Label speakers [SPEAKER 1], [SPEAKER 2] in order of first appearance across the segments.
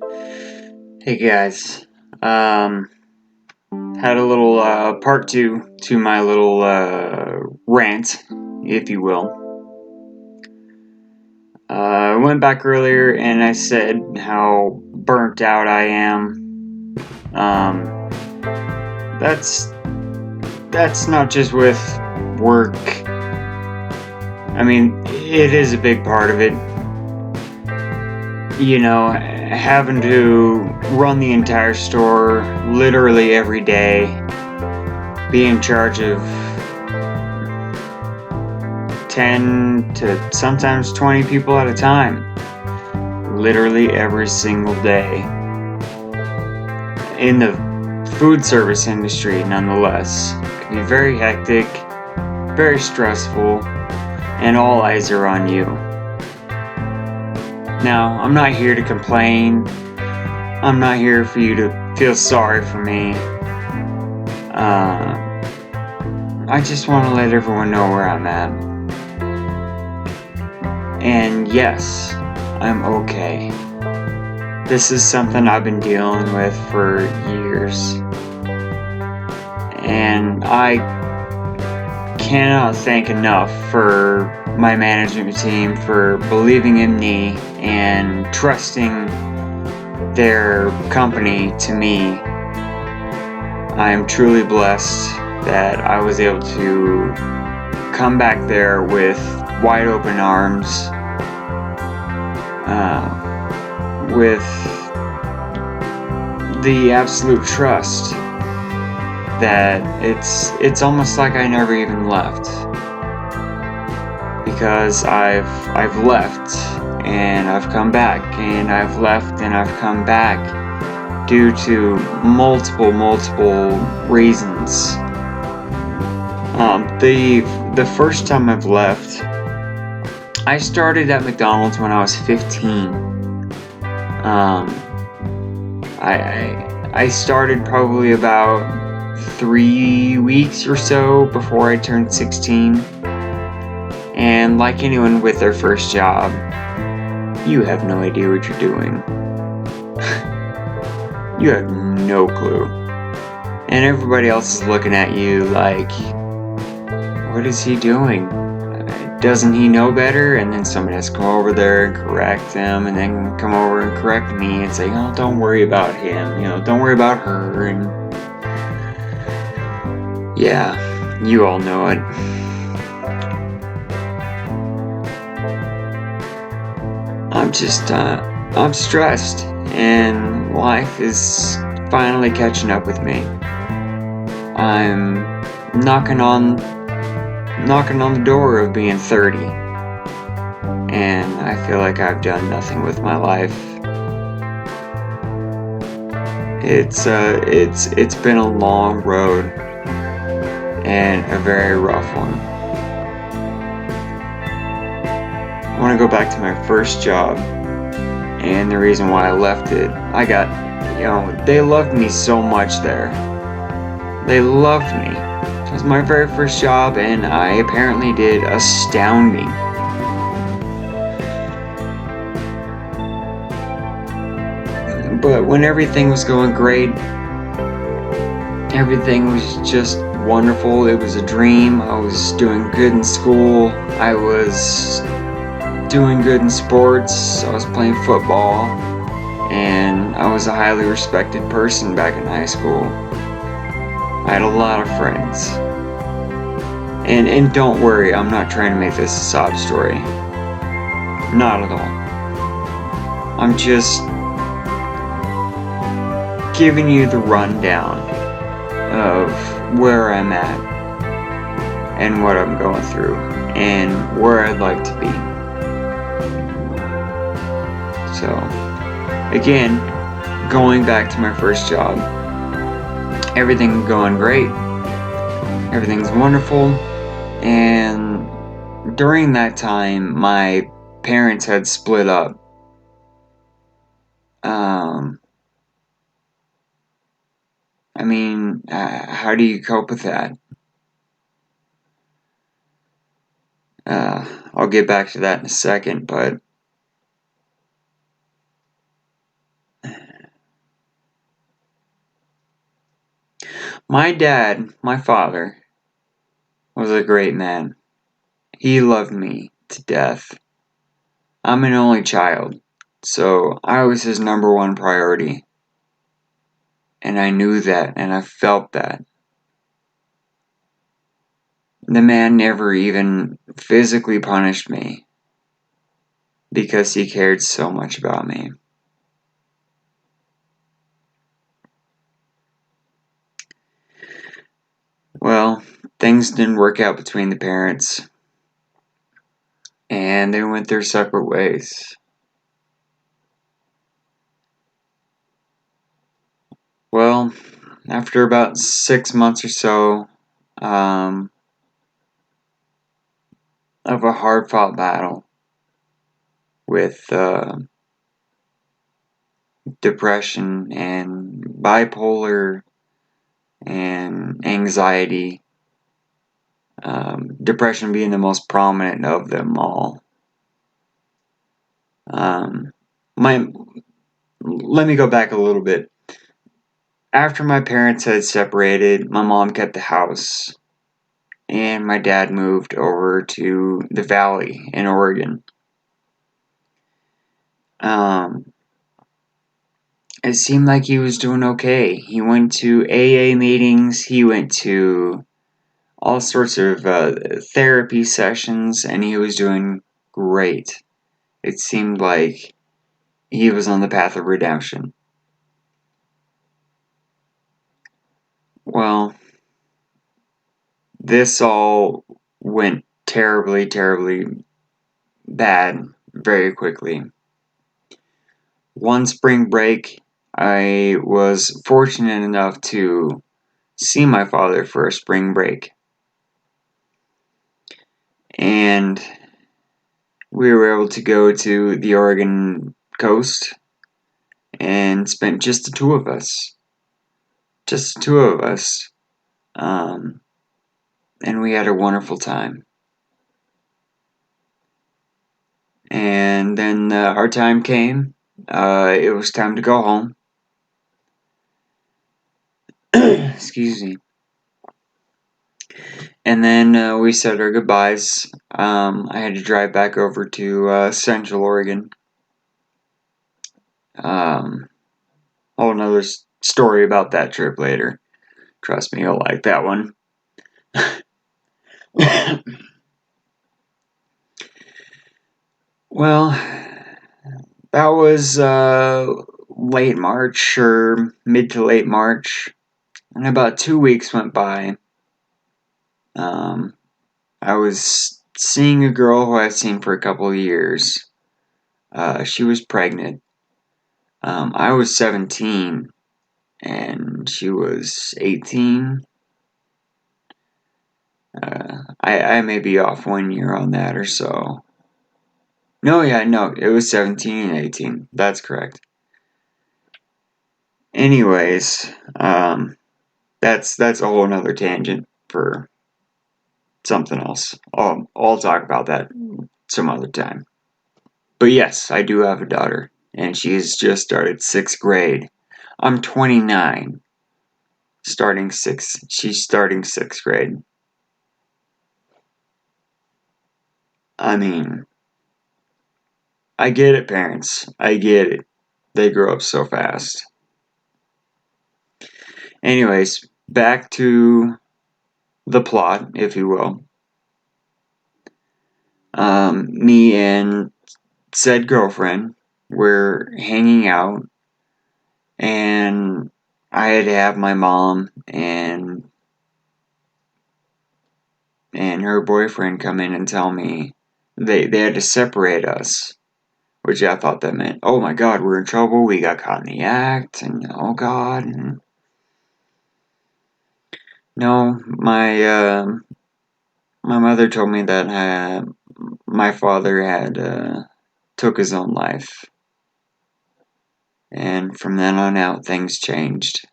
[SPEAKER 1] Hey guys, had a little part two to my little rant, if you will. I went back earlier and I said how burnt out I am. Um, that's not just with work. I mean, it is a big part of it. You know, having to run the entire store literally every day, be in charge of 10 to sometimes 20 people at a time, literally every single day. In the food service industry, nonetheless, it can be very hectic, very stressful, and all eyes are on you. Now, I'm not here to complain. I'm not here for you to feel sorry for me. I just want to let everyone know where I'm at. And yes, I'm okay. This is something I've been dealing with for years. And I cannot thank enough for my management team for believing in me and trusting their company to me. I am truly blessed that I was able to come back there with wide open arms, with the absolute trust that it's almost like I never even left, because I've left and I've come back, and I've left and I've come back due to multiple reasons. The first time I've left, I started at McDonald's when I was 15. I started probably about 3 weeks or so before I turned 16. And like anyone with their first job, you have no idea what you're doing. You have no clue. And everybody else is looking at you like, what is he doing? Doesn't he know better? And then somebody has to come over there and correct them, and then come over and correct me and say, oh, don't worry about him, don't worry about her. And yeah, you all know it. I'm stressed, and life is finally catching up with me. I'm knocking on the door of being 30, and I feel like I've done nothing with my life. It's been a long road and a very rough one. I want to go back to my first job, and the reason why I left it, they loved me so much there. They loved me. It was my very first job, and I apparently did astounding. But when everything was going great, everything was just wonderful. It was a dream. I was doing good in school. I was doing good in sports. I was playing football, and I was a highly respected person back in high school. I had a lot of friends. And don't worry, I'm not trying to make this a sob story. Not at all. I'm just giving you the rundown of where I'm at and what I'm going through and where I'd like to be. So, again, going back to my first job, everything's going great. Everything's wonderful. And during that time, my parents had split up. How do you cope with that? I'll get back to that in a second, but My dad, my father, was a great man. He loved me to death. I'm an only child, so I was his number one priority. And I knew that, and I felt that. The man never even physically punished me because he cared so much about me. Well, things didn't work out between the parents, and they went their separate ways. Well, after about 6 months or so um, of a hard fought battle with depression and bipolar and anxiety, depression being the most prominent of them all. Um, my Let me go back a little bit. After my parents had separated, my mom kept the house, and my dad moved over to the valley in Oregon. Um, it seemed like he was doing okay. He went to AA meetings, he went to all sorts of therapy sessions, and he was doing great. It seemed like he was on the path of redemption. Well, this all went terribly, terribly bad very quickly. One spring break, I was fortunate enough to see my father for a spring break. And we were able to go to the Oregon coast and spent just the two of us. Just the two of us. Um, and we had a wonderful time. And then our time came. It was time to go home. Excuse me. And then we said our goodbyes. I had to drive back over to Central Oregon. Whole another story about that trip later. Trust me, you'll like that one. Well, that was late March or mid to late March, and about 2 weeks went by. Um, I was seeing a girl who I've seen for a couple of years. She was pregnant. I was 17 and she was 18. I may be off 1 year on that or so. No, yeah, no, it was 17 and 18. That's correct. Anyways, that's a whole nother tangent for something else. I'll talk about that some other time. But yes, I do have a daughter, and she's just started 6th grade. I'm 29, starting sixth. She's starting 6th grade. I mean, I get it, parents. I get it. They grow up so fast. Anyways, back to the plot, if you will. Me and said girlfriend were hanging out, and I had to have my mom and her boyfriend come in and tell me they had to separate us, which I thought that meant, oh my god, we're in trouble, we got caught in the act, and oh god. And no, my mother told me that my father had took his own life, and from then on out, things changed.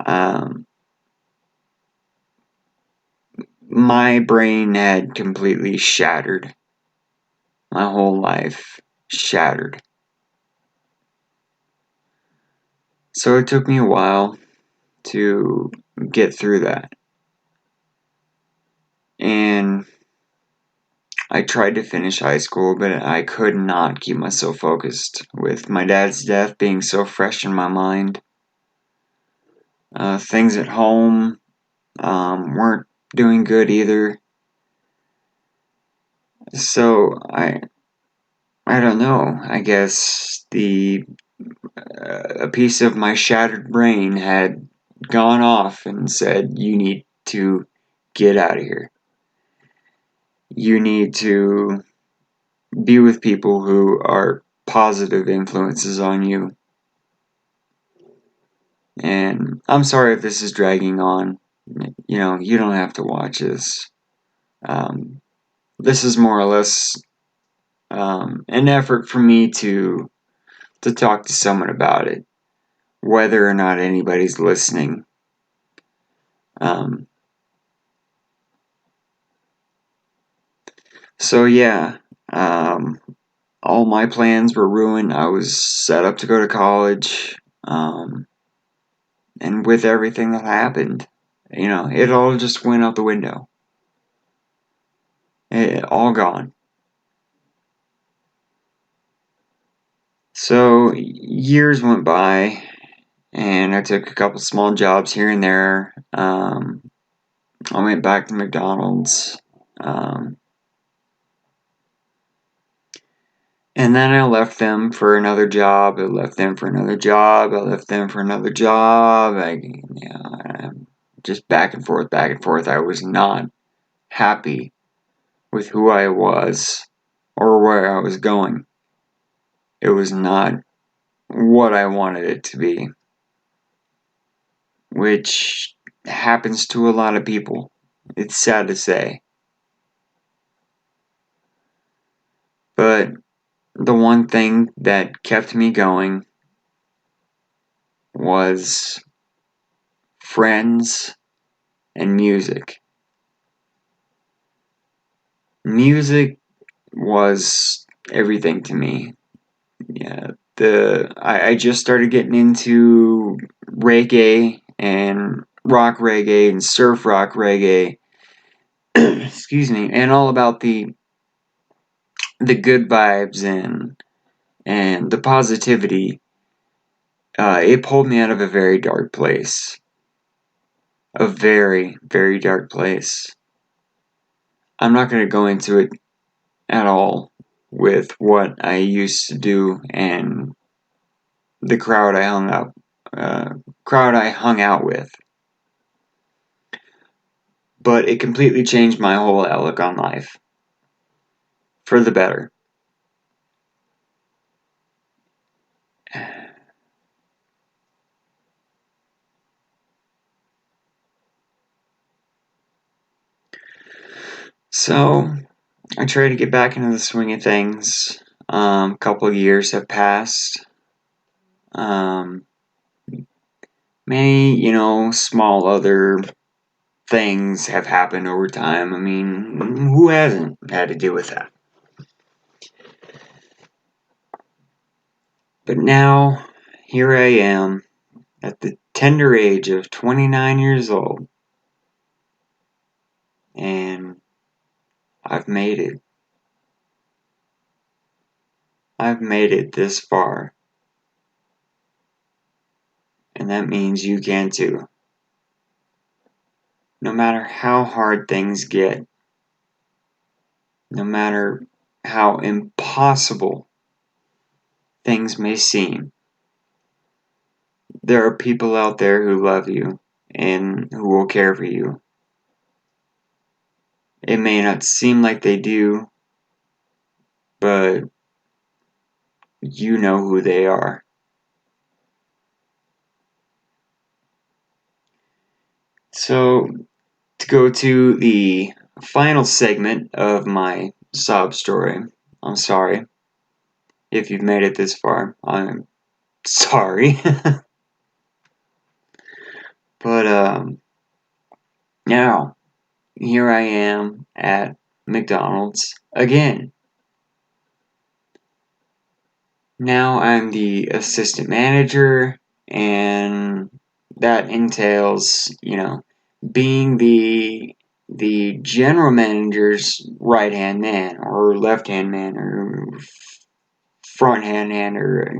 [SPEAKER 1] Um, my brain had completely shattered. My whole life shattered. So it took me a while. to get through that. And I tried to finish high school, but I could not keep myself focused with my dad's death being so fresh in my mind. Things at home weren't doing good either. So I don't know. I guess a piece of my shattered brain had gone off and said, "You need to get out of here. You need to be with people who are positive influences on you." And I'm sorry if this is dragging on. You don't have to watch this. Um, this is more or less an effort for me to talk to someone about it, whether or not anybody's listening. Um, so yeah, um, all my plans were ruined. I was set up to go to college, and with everything that happened, it all just went out the window. All gone. So years went by, and I took a couple small jobs here and there. I went back to McDonald's, um, and then I left them for another job. I left them for another job. I left them for another job. Just back and forth, back and forth. I was not happy with who I was or where I was going. It was not what I wanted it to be, which happens to a lot of people. It's sad to say. But the one thing that kept me going was friends and music. Music was everything to me. Yeah, I just started getting into reggae and rock reggae and surf rock reggae. Excuse me, and all about the good vibes and the positivity. It pulled me out of a very dark place, a very very dark place. I'm not going to go into it at all with what I used to do and the uh, crowd I hung out with. But it completely changed my whole outlook on life for the better. So I try to get back into the swing of things. A couple of years have passed. Um, Many, small other things have happened over time. I mean, who hasn't had to deal with that? But now, here I am at the tender age of 29 years old, and I've made it. I've made it this far, and that means you can too. No matter how hard things get, no matter how impossible things may seem, there are people out there who love you and who will care for you. It may not seem like they do, but you know who they are. So, to go to the final segment of my sob story, I'm sorry if you've made it this far. I'm sorry. But, now, here I am at McDonald's again. Now I'm the assistant manager, and that entails, being the general manager's right hand man or left hand man or front hand man or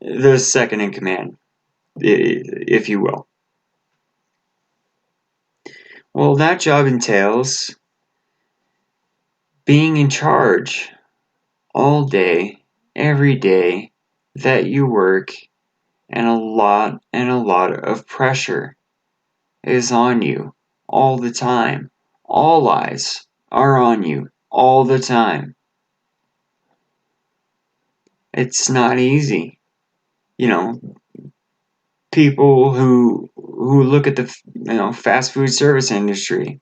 [SPEAKER 1] the second in command, if you will. Well, that job entails being in charge all day, every day that you work, and a lot of pressure is on you all the time. All eyes are on you all the time. It's not easy. People who look at the fast food service industry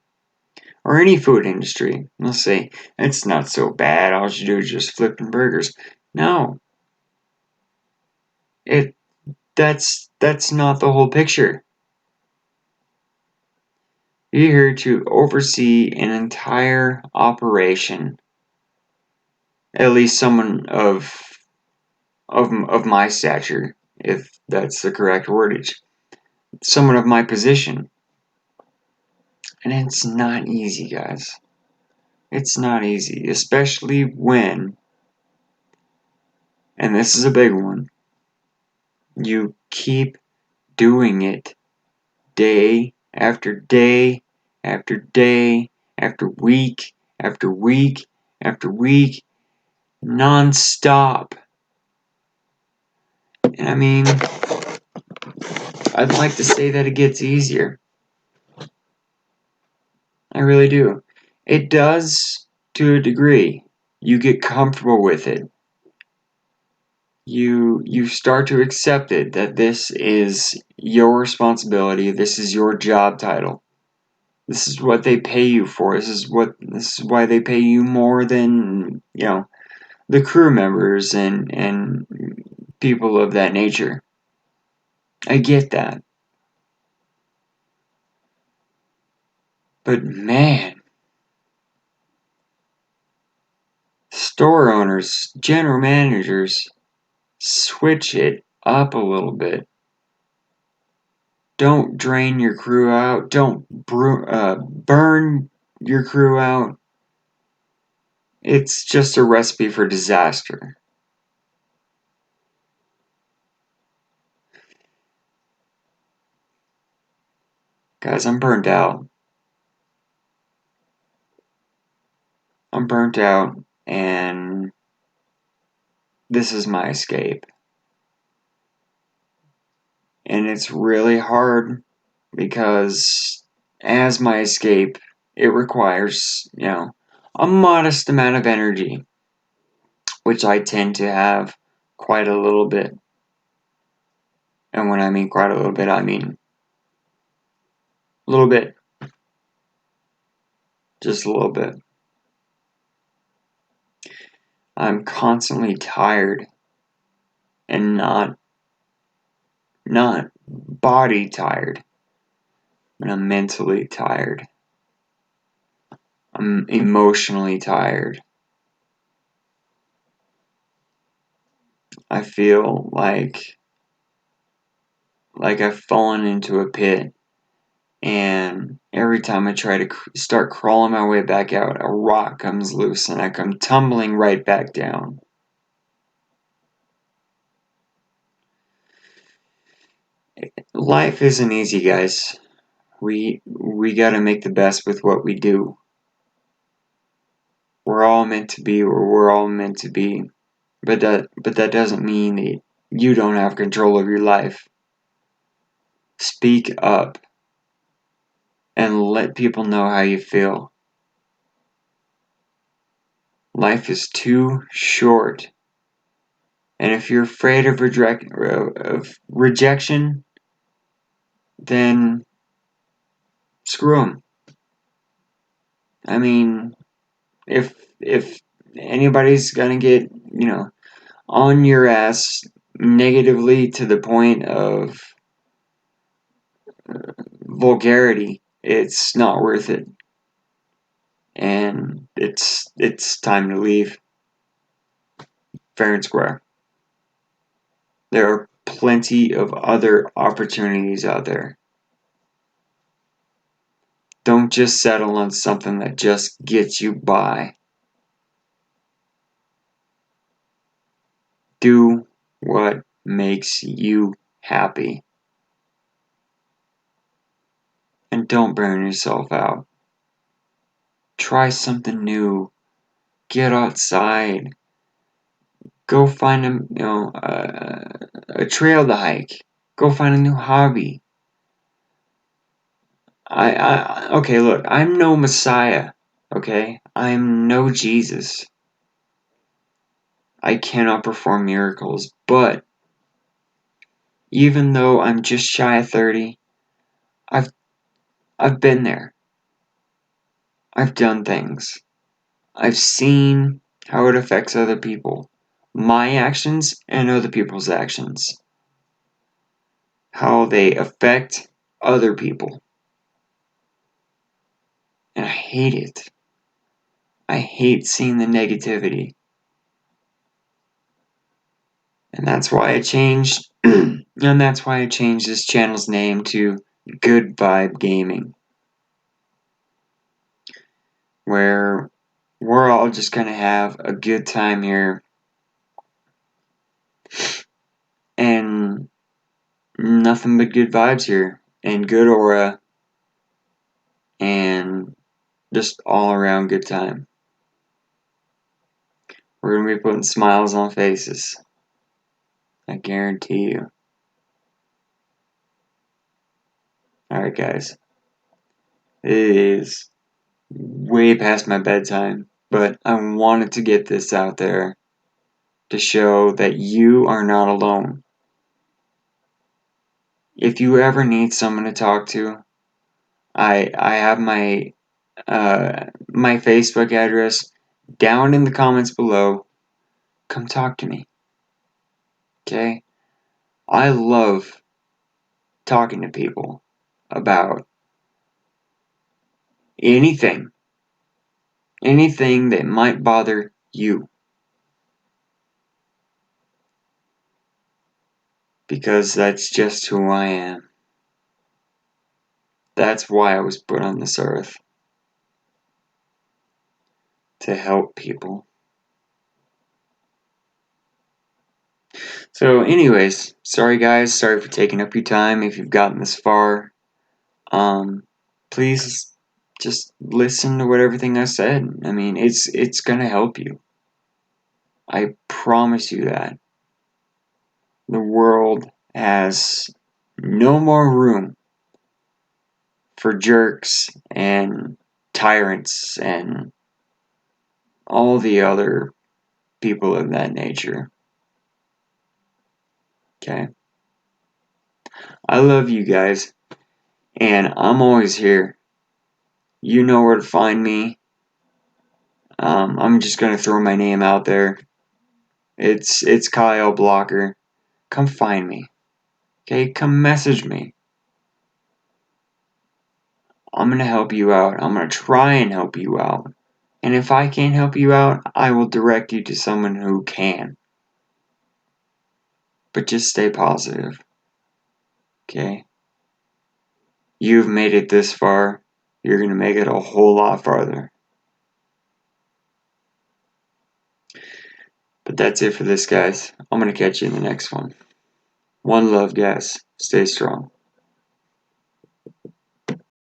[SPEAKER 1] or any food industry, they'll say it's not so bad. All you do is just flipping burgers. No, it that's not the whole picture. You're here to oversee an entire operation. At least someone of my stature, if that's the correct wordage. Someone of my position. And it's not easy, guys. It's not easy, especially when, and this is a big one, you keep doing it day after day after day after week after week after week, non-stop. And I mean, I'd like to say that it gets easier. I really do. It does to a degree. You get comfortable with it. You start to accept it, that this is your responsibility, this is your job title. This is what they pay you for. This is why they pay you more than, the crew members and people of that nature. I get that. But man, store owners, general managers, switch it up a little bit. Don't drain your crew out. Don't burn your crew out. It's just a recipe for disaster. Guys, I'm burnt out. I'm burnt out, and this is my escape. And it's really hard because as my escape, it requires, a modest amount of energy, which I tend to have quite a little bit. And when I mean quite a little bit, I mean a little bit. Just a little bit. I'm constantly tired and not body tired, but I'm mentally tired. I'm emotionally tired. I feel like I've fallen into a pit, and every time I try to start crawling my way back out, a rock comes loose and I come tumbling right back down. Life isn't easy, guys. We got to make the best with what we do. We're all meant to be where we're all meant to be. But that doesn't mean that you don't have control of your life. Speak up and let people know how you feel. Life is too short. And if you're afraid of rejection, then screw them. I mean, if anybody's gonna get, on your ass negatively to the point of vulgarity, it's not worth it. And it's time to leave fair and square. There are plenty of other opportunities out there. Don't just settle on something that just gets you by. Do what makes you happy. And don't burn yourself out. Try something new. Get outside. Go find a trail to hike. Go find a new hobby. Okay, look, I'm no Messiah. Okay, I'm no Jesus. I cannot perform miracles, but even though I'm just shy of 30, I've I've been there. I've done things. I've seen how it affects other people. My actions and other people's actions. How they affect other people. And I hate it. I hate seeing the negativity. And that's why I changed this channel's name to Good Vibe Gaming. Where we're all just gonna have a good time here. And nothing but good vibes here. And good aura. And just all around good time. We're gonna be putting smiles on faces. I guarantee you. Alright, guys. It is way past my bedtime, but I wanted to get this out there to show that you are not alone. If you ever need someone to talk to, I have my my Facebook address down in the comments below. Come talk to me. Okay? I love talking to people about anything that might bother you. Because that's just who I am. That's why I was put on this earth. To help people. So anyways, sorry guys, sorry for taking up your time if you've gotten this far. Please just listen to what everything I said. I mean, it's gonna help you. I promise you that. The world has no more room for jerks and tyrants and all the other people of that nature. Okay? I love you guys, and I'm always here. You know where to find me. I'm just gonna throw my name out there. It's Kyle Blocker. Come find me. Okay, come message me. I'm gonna help you out. I'm gonna try and help you out. And if I can't help you out, I will direct you to someone who can. But just stay positive. Okay? You've made it this far. You're gonna make it a whole lot farther. But that's it for this, guys. I'm gonna catch you in the next one. One love, guys. Stay strong.